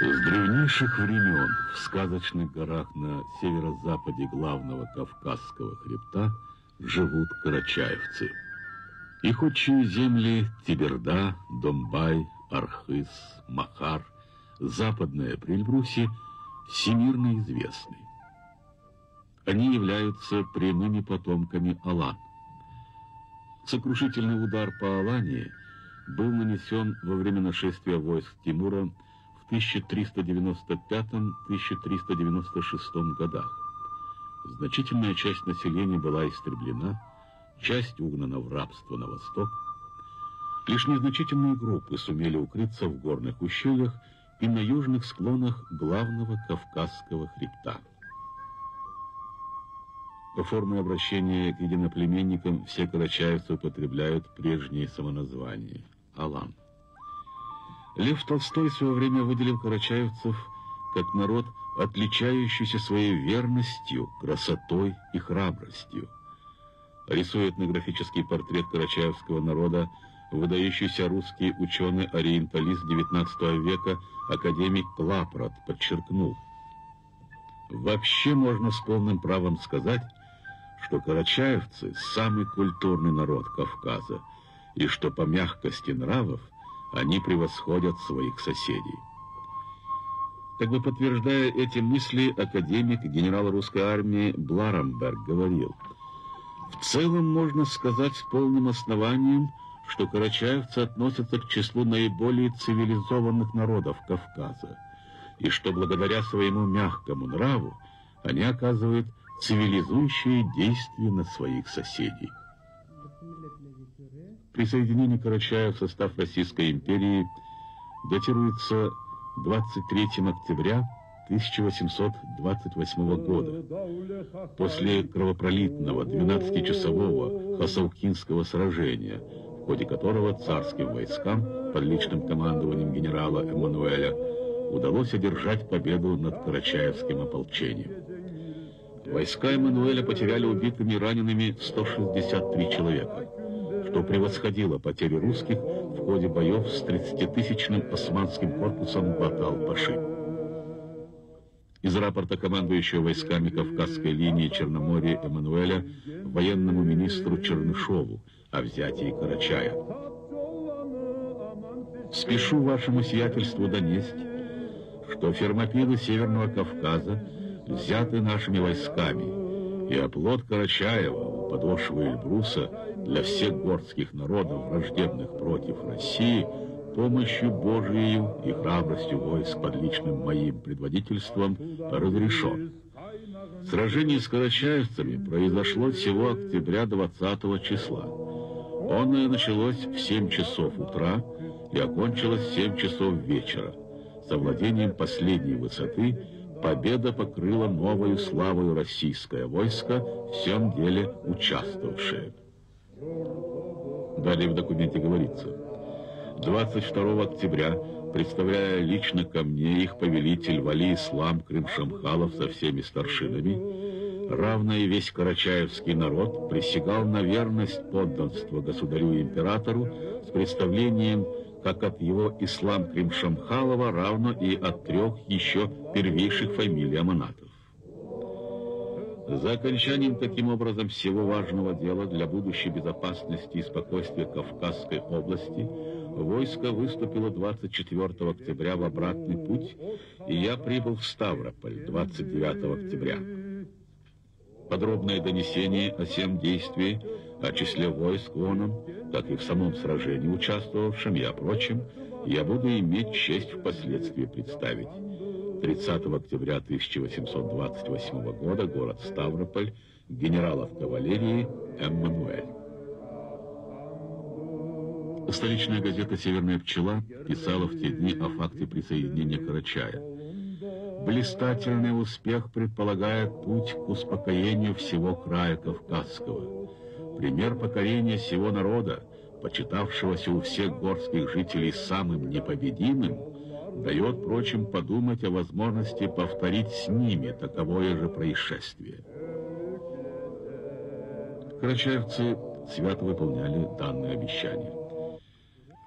С древнейших времен в сказочных горах на северо-западе главного Кавказского хребта живут карачаевцы. Их отчие земли Теберда, Домбай, Архыз, Махар, западная Прильбруси всемирно известны. Они являются прямыми потомками Алан. Сокрушительный удар по Алании был нанесен во время нашествия войск Тимура в 1395-1396 годах. Значительная часть населения была истреблена, часть угнана в рабство на восток. Лишь незначительные группы сумели укрыться в горных ущельях и на южных склонах главного Кавказского хребта. По форме обращения к единоплеменникам все карачаевцы употребляют прежние самоназвания – Алан. Лев Толстой в свое время выделил карачаевцев как народ, отличающийся своей верностью, красотой и храбростью. Рисуя этнографический портрет карачаевского народа, выдающийся русский ученый-ориенталист XIX века академик Клапрат подчеркнул: «Вообще можно с полным правом сказать, что карачаевцы – самый культурный народ Кавказа, и что по мягкости нравов они превосходят своих соседей». Как бы подтверждая эти мысли, академик, генерал русской армии Бларамберг говорил: «В целом можно сказать с полным основанием, что карачаевцы относятся к числу наиболее цивилизованных народов Кавказа, и что благодаря своему мягкому нраву они оказывают цивилизующие действия на своих соседей». Присоединение Карачаев в состав Российской империи датируется 23 октября 1828 года. После кровопролитного 12-часового Хасаукинского сражения, в ходе которого царским войскам под личным командованием генерала Эммануэля удалось одержать победу над карачаевским ополчением. Войска Эммануэля потеряли убитыми и ранеными 163 человека, что превосходило потери русских в ходе боев с 30-тысячным османским корпусом Бат-аль-Паши. Из рапорта командующего войсками Кавказской линии Черноморья Эммануэля военному министру Чернышову о взятии Карачая: «Спешу вашему сиятельству донесть, что Фермопилы Северного Кавказа взяты нашими войсками, и оплот Карачаева у подошвы Эльбруса для всех горских народов, враждебных против России, помощью Божией и храбростью войск под личным моим предводительством разрешен. Сражение с карачаевцами произошло всего октября 20 числа. Оно началось в 7 часов утра и окончилось в 7 часов вечера. С овладением последней высоты победа покрыла новою славою российское войско, в всем деле участвовавшее». Далее в документе говорится: 22 октября, представляя лично ко мне их повелитель Вали-Ислам Крым-Шамхалов со всеми старшинами, равно и весь карачаевский народ присягал на верность подданства государю и императору с представлением как от его Ислам Крым-Шамхалова, равно и от 3 еще первейших фамилий аманатов. За окончанием таким образом всего важного дела для будущей безопасности и спокойствия Кавказской области войско выступило 24 октября в обратный путь, и я прибыл в Ставрополь 29 октября. Подробное донесение о всем действии, о числе войск воном, как и в самом сражении участвовавшем, и о прочем, я буду иметь честь впоследствии представить. 30 октября 1828 года, город Ставрополь, генералов кавалерии Эммануэль. Столичная газета «Северная пчела» писала в те дни о факте присоединения Карачая. «Блистательный успех предполагает путь к успокоению всего края Кавказского. Пример покорения всего народа, почитавшегося у всех горских жителей самым непобедимым, дает, впрочем, подумать о возможности повторить с ними таковое же происшествие». Карачаевцы свято выполняли данное обещание.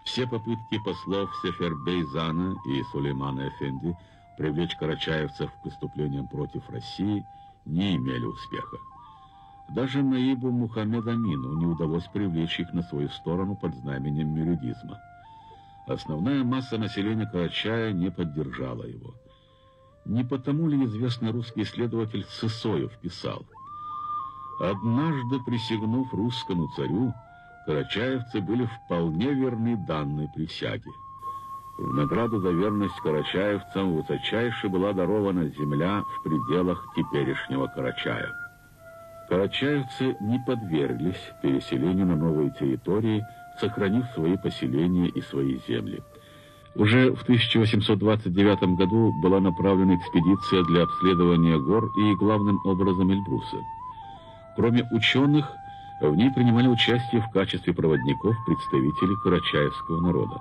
Все попытки послов Сефербейзана и Сулеймана Эфенди привлечь карачаевцев к выступлениям против России не имели успеха. Даже Наибу Мухаммед Амину не удалось привлечь их на свою сторону под знаменем мюридизма. Основная масса населения Карачая не поддержала его. Не потому ли известный русский исследователь Сысоев писал: «Однажды, присягнув русскому царю, карачаевцы были вполне верны данной присяге. В награду за верность карачаевцам высочайше была дарована земля в пределах теперешнего Карачая». Карачаевцы не подверглись переселению на новые территории, сохранив свои поселения и свои земли. Уже в 1829 году была направлена экспедиция для обследования гор и, главным образом, Эльбруса. Кроме ученых, в ней принимали участие в качестве проводников представители карачаевского народа.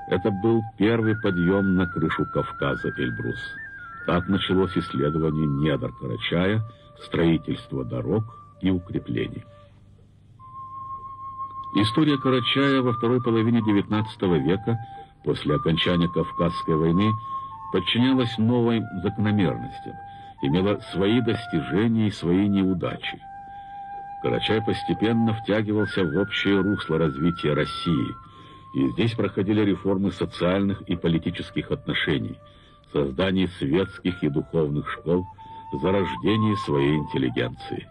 Это был первый подъем на крышу Кавказа Эльбрус. Так началось исследование недр Карачая, строительство дорог и укреплений. История Карачая во второй половине XIX века, после окончания Кавказской войны, подчинялась новым закономерностям, имела свои достижения и свои неудачи. Карачай постепенно втягивался в общее русло развития России, и здесь проходили реформы социальных и политических отношений, создание светских и духовных школ, зарождение своей интеллигенции.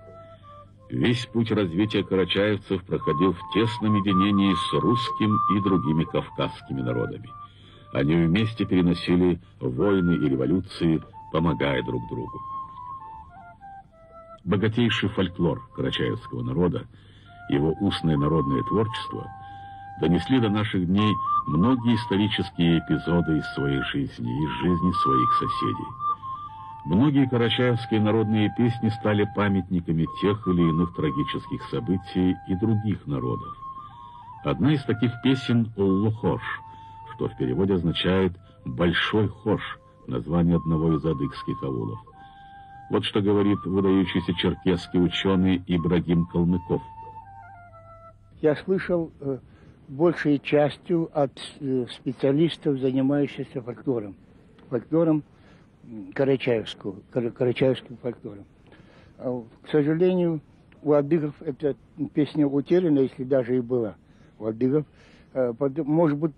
Весь путь развития карачаевцев проходил в тесном единении с русским и другими кавказскими народами. Они вместе переносили войны и революции, помогая друг другу. Богатейший фольклор карачаевского народа, его устное народное творчество донесли до наших дней многие исторические эпизоды из своей жизни, из жизни своих соседей. Многие карачаевские народные песни стали памятниками тех или иных трагических событий и других народов. Одна из таких песен «Уллу-Хош», что в переводе означает «большой хош», название одного из адыгских аулов. Вот что говорит выдающийся черкесский ученый Ибрагим Калмыков. Я слышал большей частью от специалистов, занимающихся фольклором карачаевским фольклором. К сожалению, у адыгов эта песня утеряна, если даже и была у адыгов. Может быть,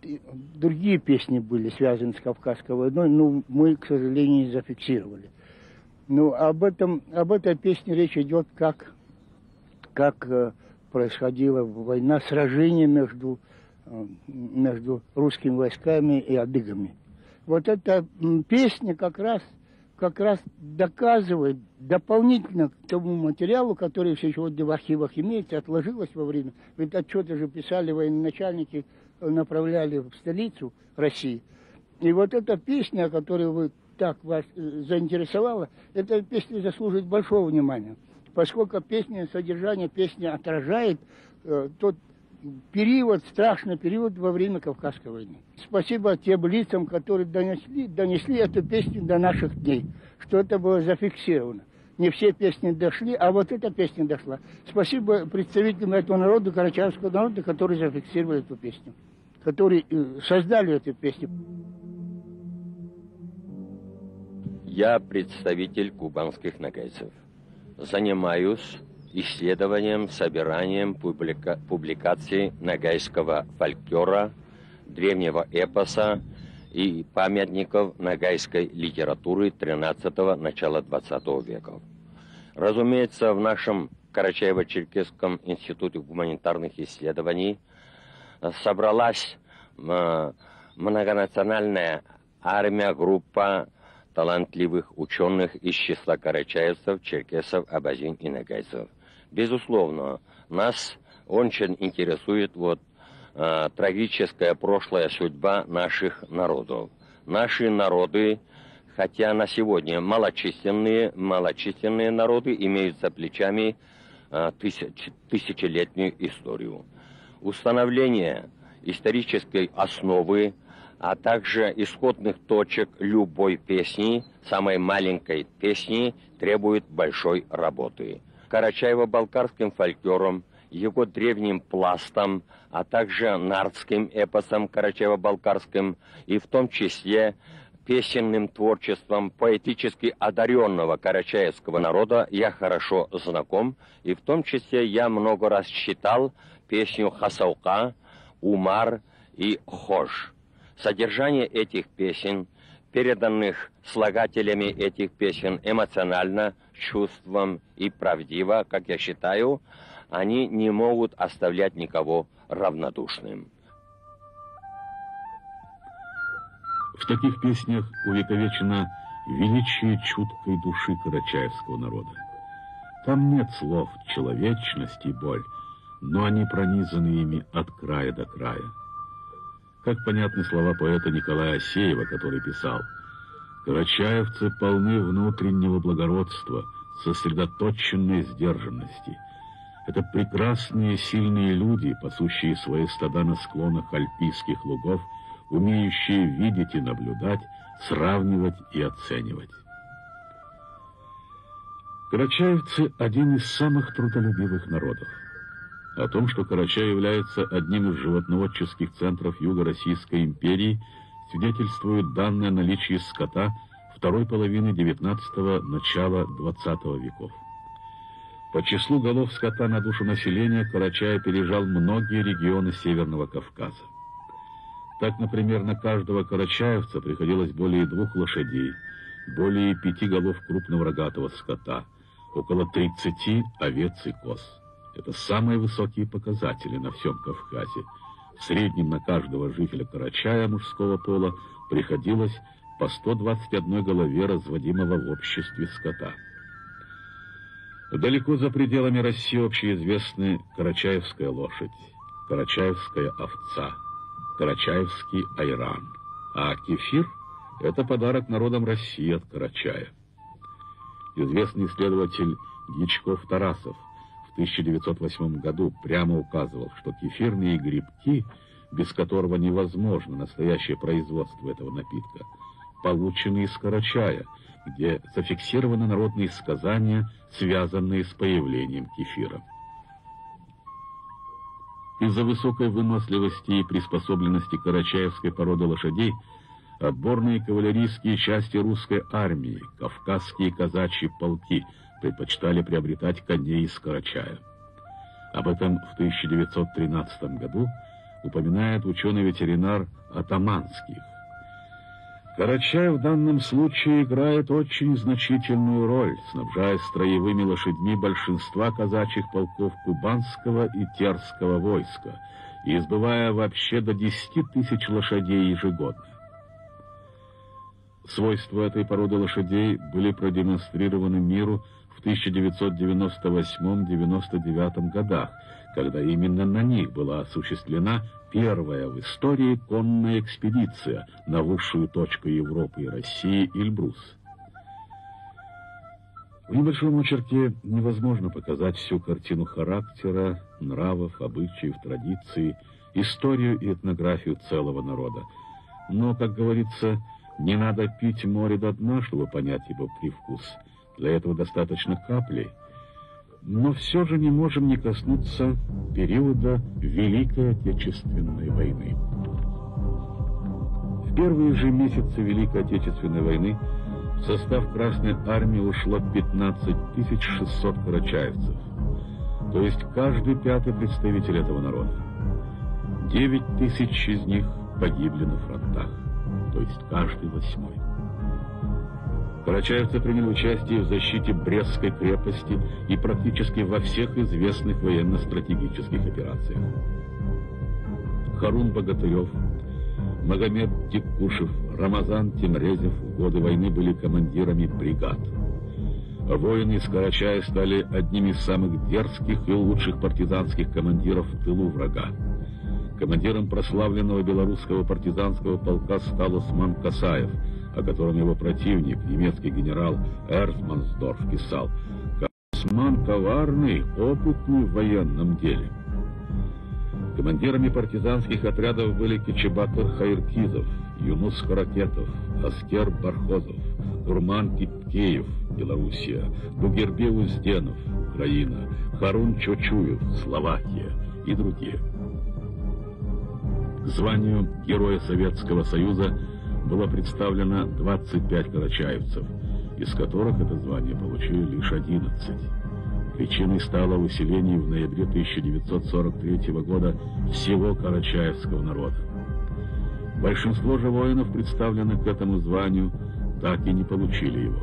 другие песни были связаны с Кавказской войной, но мы, к сожалению, не зафиксировали. Ну, об этой песне речь идет, как происходила война, сражение между русскими войсками и адыгами. Вот эта песня как раз доказывает дополнительно к тому материалу, который сегодня в архивах имеется, отложилось во время. Ведь отчеты же писали военачальники, направляли в столицу России. И вот эта песня, которую вы так вас заинтересовала, эта песня заслуживает большого внимания, поскольку содержание песни отражает тот период, страшный период во время Кавказской войны. Спасибо тем лицам, которые донесли эту песню до наших дней, что это было зафиксировано. Не все песни дошли, а вот эта песня дошла. Спасибо представителям этого народа, карачаевского народа, которые зафиксировали эту песню, которые создали эту песню. Я представитель кубанских нагайцев. Занимаюсь исследованием, собиранием публикаций нагайского фольклора, древнего эпоса и памятников нагайской литературы XIII – начала XX века. Разумеется, в нашем Карачаево-Черкесском институте гуманитарных исследований собралась многонациональная армия, группа талантливых ученых из числа карачаевцев, черкесов, абазин и нагайцев. Безусловно, нас очень интересует трагическая прошлая судьба наших народов. Наши народы, хотя на сегодня малочисленные народы, имеют за плечами тысячелетнюю историю. Установление исторической основы, а также исходных точек любой песни, самой маленькой песни, требует большой работы. Карачаево-балкарским фольклором его древним пластом, а также нардским эпосом карачаево-балкарским, и в том числе песенным творчеством поэтически одаренного карачаевского народа я хорошо знаком, и в том числе я много раз читал песню «Хасаука», «Умар» и «Хож». Содержание этих песен, переданных слагателями этих песен эмоционально, чувством и правдиво, как я считаю, они не могут оставлять никого равнодушным. В таких песнях увековечено величие чуткой души карачаевского народа. Там нет слов человечность и боль, но они пронизаны ими от края до края. Как понятны слова поэта Николая Асеева, который писал: «Карачаевцы полны внутреннего благородства, сосредоточенной сдержанности. Это прекрасные сильные люди, пасущие свои стада на склонах альпийских лугов, умеющие видеть и наблюдать, сравнивать и оценивать». Карачаевцы – один из самых трудолюбивых народов. О том, что Карачай является одним из животноводческих центров Юго-Российской империи, свидетельствуют данные о наличии скота второй половины XIX – начала XX веков. По числу голов скота на душу населения Карачай опережал многие регионы Северного Кавказа. Так, например, на каждого карачаевца приходилось более 2 лошадей, более 5 голов крупного рогатого скота, около 30 овец и коз. Это самые высокие показатели на всем Кавказе. В среднем на каждого жителя Карачая мужского пола приходилось по 121 голове разводимого в обществе скота. Далеко за пределами России общеизвестны карачаевская лошадь, карачаевская овца, карачаевский айран. А кефир – это подарок народам России от Карачая. Известный исследователь Дьячков-Тарасов в 1908 году прямо указывал, что кефирные грибки, без которого невозможно настоящее производство этого напитка, получены из Карачая, где зафиксированы народные сказания, связанные с появлением кефира. Из-за высокой выносливости и приспособленности карачаевской породы лошадей отборные кавалерийские части русской армии, кавказские казачьи полки предпочитали приобретать коней из Карачая. Об этом в 1913 году упоминает ученый-ветеринар Атаманских. Карачай в данном случае играет очень значительную роль, снабжая строевыми лошадьми большинства казачьих полков Кубанского и Терского войска и избывая вообще до 10 тысяч лошадей ежегодно. Свойства этой породы лошадей были продемонстрированы миру в 1998-99 годах, когда именно на них была осуществлена первая в истории конная экспедиция на высшую точку Европы и России Эльбрус. В небольшом очерке невозможно показать всю картину характера, нравов, обычаев, традиций, историю и этнографию целого народа. Но, как говорится, не надо пить море до дна, чтобы понять его привкус. Для этого достаточно капли. Но все же не можем не коснуться периода Великой Отечественной войны. В первые же месяцы Великой Отечественной войны в состав Красной Армии ушло 15 600 карачаевцев, то есть каждый 5-й представитель этого народа. 9 тысяч из них погибли на фронтах, то есть каждый 8-й. Карачаевцы приняли участие в защите Брестской крепости и практически во всех известных военно-стратегических операциях. Харун Богатырев, Магомед Тиккушев, Рамазан Темрезев в годы войны были командирами бригад. Воины из Карачая стали одними из самых дерзких и лучших партизанских командиров в тылу врага. Командиром прославленного белорусского партизанского полка стал Осман Касаев, о котором его противник, немецкий генерал Эрцмансдорф, писал: «Осман коварный, опытный в военном деле». Командирами партизанских отрядов были Кичебатыр Хайркизов, Юнус Каракетов, Аскер Бархозов, Курман Киткеев, Белоруссия, Бугербе Узденов, Украина, Харун Чочуев, Словакия и другие. К званию Героя Советского Союза было представлено 25 карачаевцев, из которых это звание получили лишь 11. Причиной стало выселение в ноябре 1943 года всего карачаевского народа. Большинство же воинов, представленных к этому званию, так и не получили его.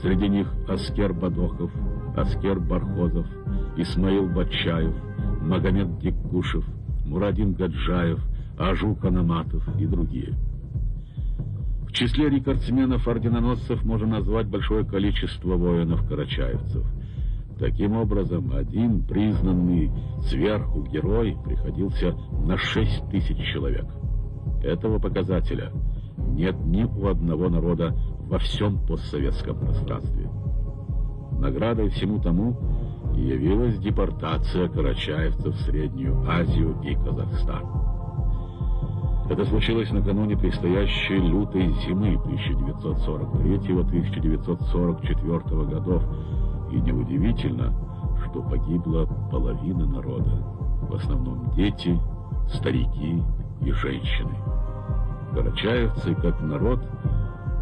Среди них Аскер Бадохов, Аскер Бархозов, Исмаил Батчаев, Магомед Диккушев, Мурадин Гаджаев, Ажук Анаматов и другие. В числе рекордсменов-орденоносцев можно назвать большое количество воинов-карачаевцев. Таким образом, один признанный сверху герой приходился на 6 тысяч человек. Этого показателя нет ни у одного народа во всем постсоветском пространстве. Наградой всему тому явилась депортация карачаевцев в Среднюю Азию и Казахстан. Это случилось накануне предстоящей лютой зимы 1943-1944 годов, и неудивительно, что погибла половина народа, в основном дети, старики и женщины. Карачаевцы, как народ,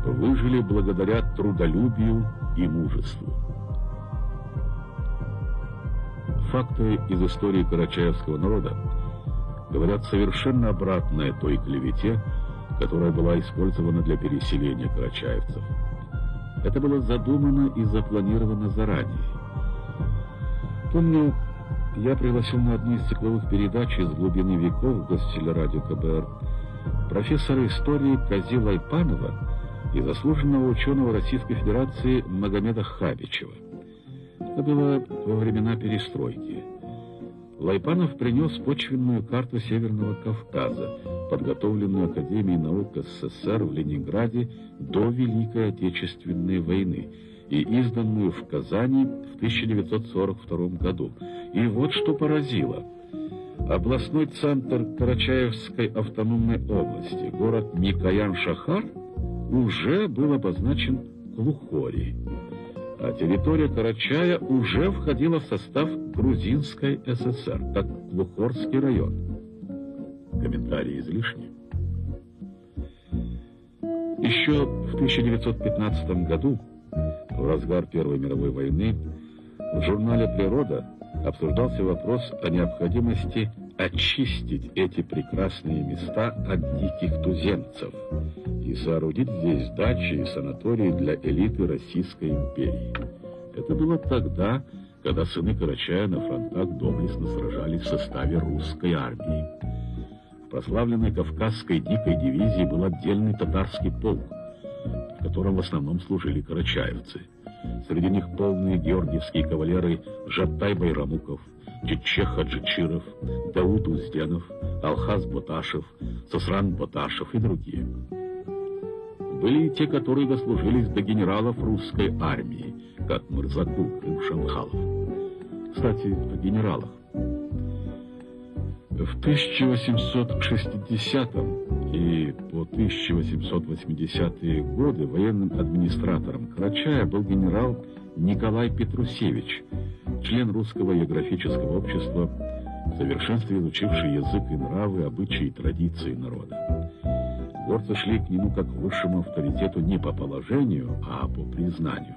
выжили благодаря трудолюбию и мужеству. Факты из истории карачаевского народа говорят совершенно обратное той клевете, которая была использована для переселения карачаевцев. Это было задумано и запланировано заранее. Помню, я пригласил на одну из цикловых передач из глубины веков Гостелерадио КБР профессора истории Кази Лайпанова и заслуженного ученого Российской Федерации Магомеда Хабичева. Это было во времена перестройки. Лайпанов принес почвенную карту Северного Кавказа, подготовленную Академией наук СССР в Ленинграде до Великой Отечественной войны и изданную в Казани в 1942 году. И вот что поразило. Областной центр Карачаевской автономной области, город Микоян-Шахар, уже был обозначен Глухори, а территория Карачая уже входила в состав Грузинской ССР, как Глухорский район. Комментарии излишни. Еще в 1915 году, в разгар Первой мировой войны, в журнале «Природа» обсуждался вопрос о необходимости очистить эти прекрасные места от диких туземцев и соорудить здесь дачи и санатории для элиты Российской империи. Это было тогда, когда сыны Карачая на фронтах доблестно сражались в составе русской армии. В прославленной Кавказской дикой дивизии был отдельный татарский полк, в котором в основном служили карачаевцы. Среди них полные георгиевские кавалеры Жаттай Байрамуков, Чечех Хаджичиров, Дауд Узденов, Алхаз Боташев, Сосран Боташев и другие. Были и те, которые дослужились до генералов русской армии, как Мырзакул Крым-Шамхалов. Кстати, о генералах. В 1860 и по 1880-е годы военным администратором Карачая был генерал Николай Петрусевич, член Русского географического общества, в совершенстве изучивший язык и нравы, обычаи и традиции народа. Горцы шли к нему как к высшему авторитету не по положению, а по признанию.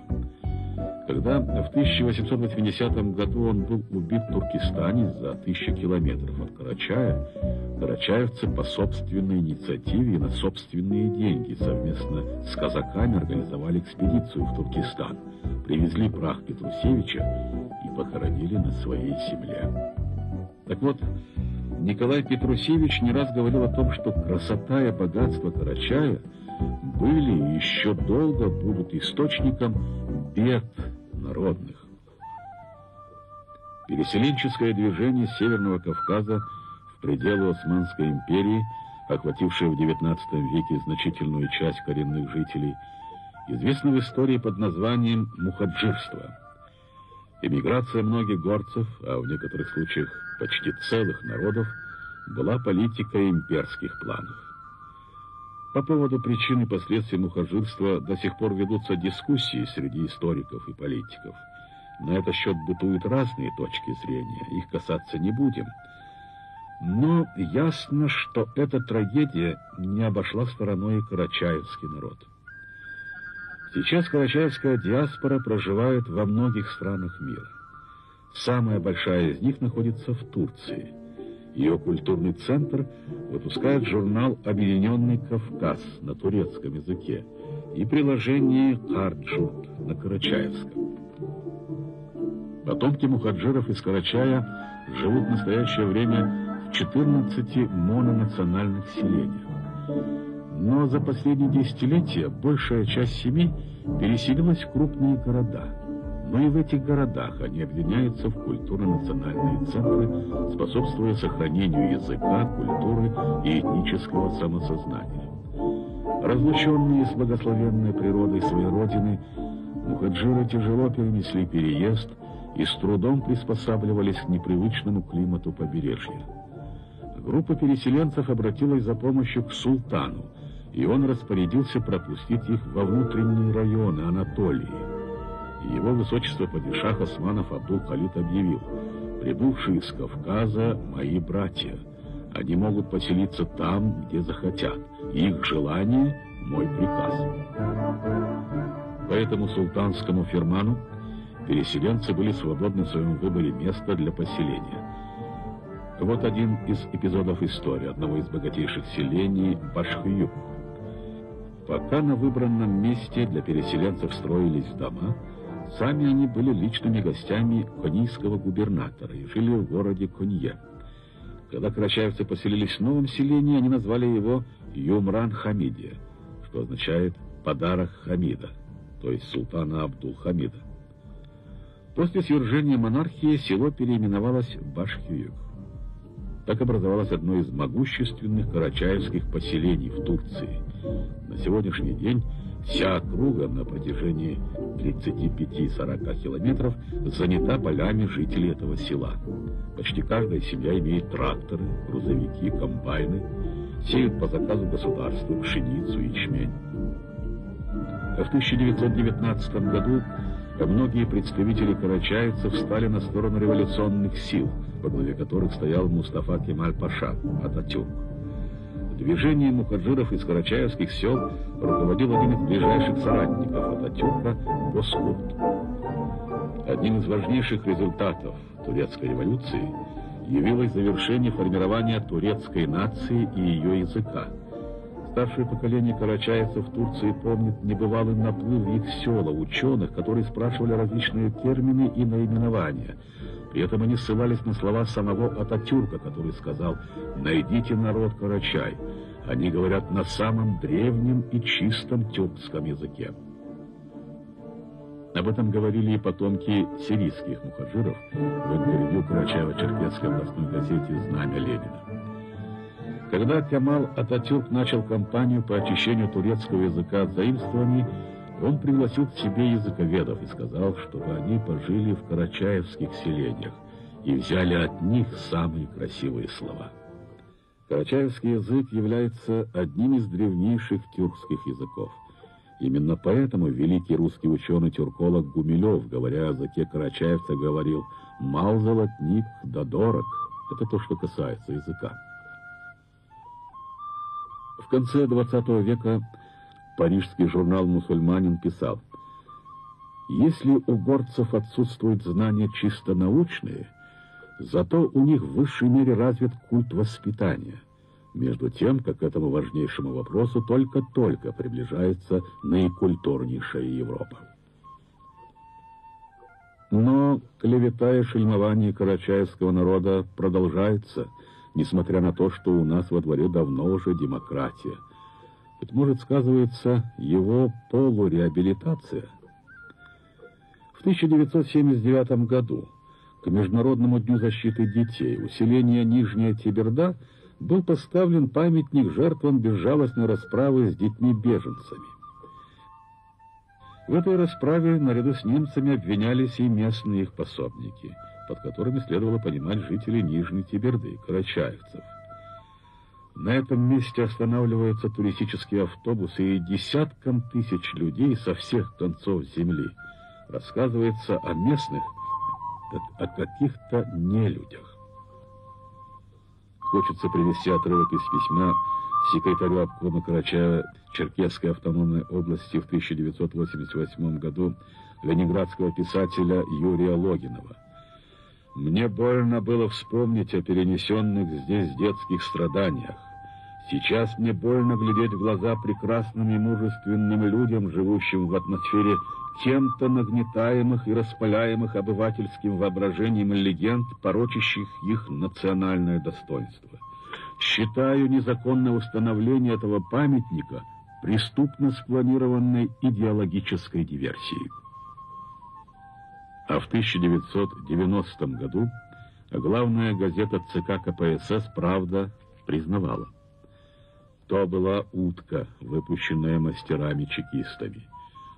Когда в 1880 году он был убит в Туркестане за 1000 километров от Карачая, карачаевцы по собственной инициативе и на собственные деньги совместно с казаками организовали экспедицию в Туркестан, привезли прах Петрусевича и похоронили на своей земле. Так вот, Николай Петрусевич не раз говорил о том, что красота и богатство Карачая были и еще долго будут источником бед народных. Переселенческое движение Северного Кавказа в пределы Османской империи, охватившее в XIX веке значительную часть коренных жителей, известно в истории под названием мухаджирство. Эмиграция многих горцев, а в некоторых случаях почти целых народов, была политикой имперских планов. По поводу причин и последствий мухаджирства до сих пор ведутся дискуссии среди историков и политиков. На этот счет бытуют разные точки зрения, их касаться не будем. Но ясно, что эта трагедия не обошла стороной и карачаевский народ. Сейчас карачаевская диаспора проживает во многих странах мира. Самая большая из них находится в Турции. Ее культурный центр выпускает журнал «Объединенный Кавказ» на турецком языке и приложение «Карджурт» на карачаевском. Потомки мухаджиров из Карачая живут в настоящее время в 14 мононациональных селениях. Но за последние десятилетия большая часть семей переселилась в крупные города. Но и в этих городах они объединяются в культурно-национальные центры, способствуя сохранению языка, культуры и этнического самосознания. Разлученные с благословенной природой своей родины, мухаджиры тяжело перенесли переезд и с трудом приспосабливались к непривычному климату побережья. Группа переселенцев обратилась за помощью к султану, и он распорядился пропустить их во внутренние районы Анатолии. Его высочество падишах Османов Абдул-Халид объявил: «Прибывшие с Кавказа мои братья. Они могут поселиться там, где захотят. Их желание — мой приказ». По этому султанскому ферману переселенцы были свободны в своем выборе места для поселения. Вот один из эпизодов истории одного из богатейших селений — Башхююк. Пока на выбранном месте для переселенцев строились дома, сами они были личными гостями конийского губернатора и жили в городе Конье. Когда карачаевцы поселились в новом селении, они назвали его Юмран-Хамидия, что означает «подарок Хамида», то есть султана Абдул-Хамида. После свержения монархии село переименовалось Башхююк. Так образовалось одно из могущественных карачаевских поселений в Турции. На сегодняшний день вся округа на протяжении 35-40 километров занята полями жителей этого села. Почти каждая семья имеет тракторы, грузовики, комбайны, сеют по заказу государства пшеницу и ячмень. В 1919 году многие представители карачаевцев встали на сторону революционных сил, во главе которых стоял Мустафа Кемаль-Паша, Ататюрк. Движением мухаджиров из карачаевских сел руководил один из ближайших соратников Ататюрка — Бозкурт. Одним из важнейших результатов турецкой революции явилось завершение формирования турецкой нации и ее языка. Старшее поколение карачаевцев в Турции помнит небывалый наплыв в их села ученых, которые спрашивали различные термины и наименования. При этом они ссылались на слова самого Ататюрка, который сказал: «Найдите народ Карачай. Они говорят на самом древнем и чистом тюркском языке». Об этом говорили и потомки сирийских мухаджиров в интервью Карачаево-Черкесской областной газете «Знамя Ленина». Когда Кемал Ататюрк начал кампанию по очищению турецкого языка от заимствований, он пригласил к себе языковедов и сказал, чтобы они пожили в карачаевских селениях и взяли от них самые красивые слова. Карачаевский язык является одним из древнейших тюркских языков. Именно поэтому великий русский ученый-тюрколог Гумилев, говоря о языке карачаевца, говорил: «Мал золотник, да дорог». Это то, что касается языка. В конце XX века парижский журнал «Мусульманин» писал: «Если у горцев отсутствуют знания чисто научные, зато у них в высшей мере развит культ воспитания, между тем, как к этому важнейшему вопросу только-только приближается наикультурнейшая Европа». Но клевета и шельмование карачаевского народа продолжается, несмотря на то, что у нас во дворе давно уже демократия. Быть может, сказывается его полуреабилитация. В 1979 году к Международному дню защиты детей у селения Нижняя Теберда был поставлен памятник жертвам безжалостной расправы с детьми-беженцами. В этой расправе наряду с немцами обвинялись и местные их пособники, под которыми следовало понимать жителей Нижней Теберды, карачаевцев. На этом месте останавливаются туристические автобусы, и десяткам тысяч людей со всех концов земли рассказывается о местных, о каких-то нелюдях. Хочется привести отрывок из письма секретарю обкома Карачаево-Черкесской автономной области в 1988 году ленинградского писателя Юрия Логинова. «Мне больно было вспомнить о перенесенных здесь детских страданиях. Сейчас мне больно глядеть в глаза прекрасным и мужественным людям, живущим в атмосфере кем-то нагнетаемых и распаляемых обывательским воображением легенд, порочащих их национальное достоинство. Считаю незаконное установление этого памятника преступно спланированной идеологической диверсией». А в 1990 году главная газета ЦК КПСС «Правда» признавала: то была утка, выпущенная мастерами-чекистами.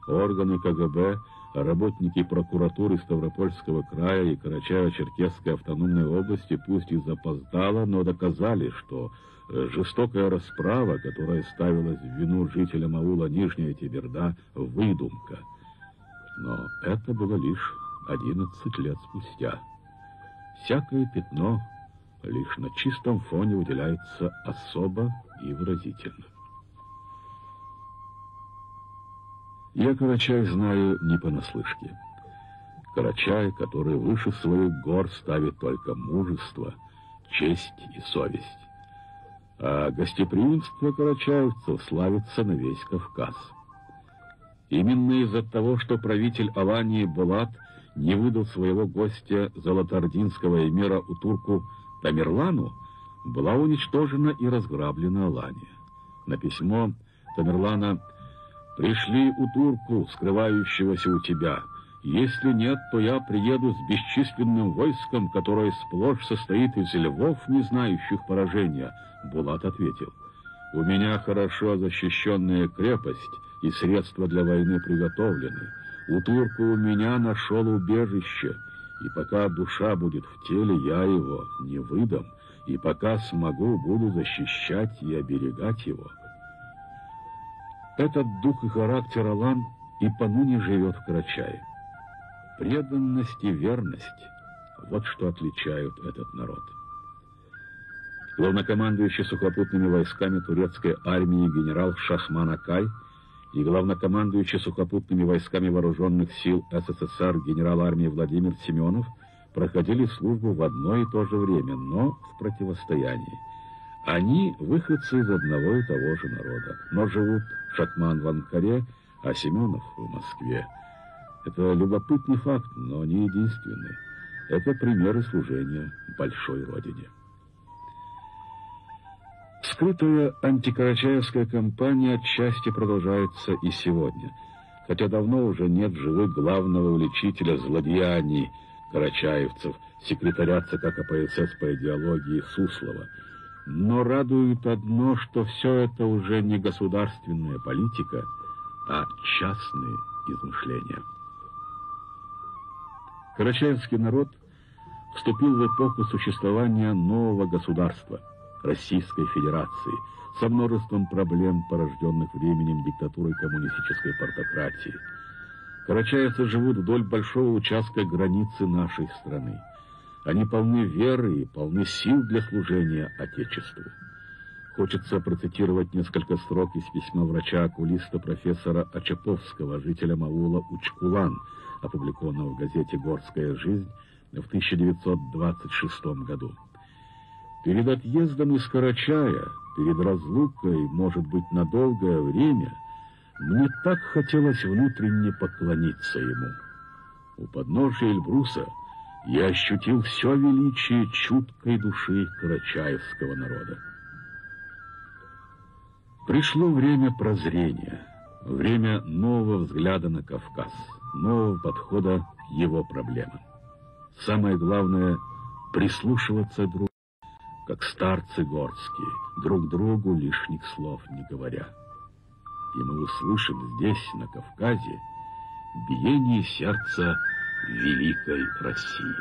Органы КГБ, работники прокуратуры Ставропольского края и Карачаево-Черкесской автономной области пусть и запоздало, но доказали, что жестокая расправа, которая ставилась в вину жителям аула Нижняя Теберда, выдумка. Но это было лишь 11 лет спустя. Всякое пятно лишь на чистом фоне выделяется особо и выразительно. Я Карачай знаю не понаслышке. Карачай, который выше своих гор ставит только мужество, честь и совесть. А гостеприимство карачаевцев славится на весь Кавказ. Именно из-за того, что правитель Алании Булат не выдал своего гостя золотоординского эмира Утурку Тамерлану, была уничтожена и разграблена Алания. На письмо Тамерлана: «Пришли Утурку, скрывающегося у тебя. Если нет, то я приеду с бесчисленным войском, которое сплошь состоит из львов, не знающих поражения». Булат ответил: «У меня хорошо защищенная крепость, и средства для войны приготовлены. Утурку у меня нашел убежище, и пока душа будет в теле, я его не выдам, и пока смогу, буду защищать и оберегать его». Этот дух и характер Алан и поныне живет в Карачае. Преданность и верность — вот что отличают этот народ. Главнокомандующий сухопутными войсками турецкой армии генерал Шахман Акай и главнокомандующий сухопутными войсками вооруженных сил СССР генерал армии Владимир Семенов проходили службу в одно и то же время, но в противостоянии. Они выходцы из одного и того же народа, но живут Шахман в Анкаре, а Семенов в Москве. Это любопытный факт, но не единственный. Это примеры служения большой родине. Скрытая антикарачаевская кампания отчасти продолжается и сегодня, хотя давно уже нет в живых главного уличителя злодеяний карачаевцев, секретаря ЦК КПСС по идеологии Суслова. Но радует одно, что все это уже не государственная политика, а частные измышления. Карачаевский народ вступил в эпоху существования нового государства – Российской Федерации, со множеством проблем, порожденных временем диктатуры коммунистической партократии. Карачаевцы живут вдоль большого участка границы нашей страны. Они полны веры и полны сил для служения Отечеству. Хочется процитировать несколько строк из письма врача-окулиста профессора Ачаповского, жителя аула Учкулан, опубликованного в газете «Горская жизнь» в 1926 году. «Перед отъездом из Карачая, перед разлукой, может быть, на долгое время, мне так хотелось внутренне поклониться ему. У подножия Эльбруса я ощутил все величие чуткой души карачаевского народа». Пришло время прозрения, время нового взгляда на Кавказ, нового подхода к его проблемам. Самое главное — прислушиваться друг, как старцы горские, друг другу лишних слов не говоря. И мы услышим здесь, на Кавказе, биение сердца великой России.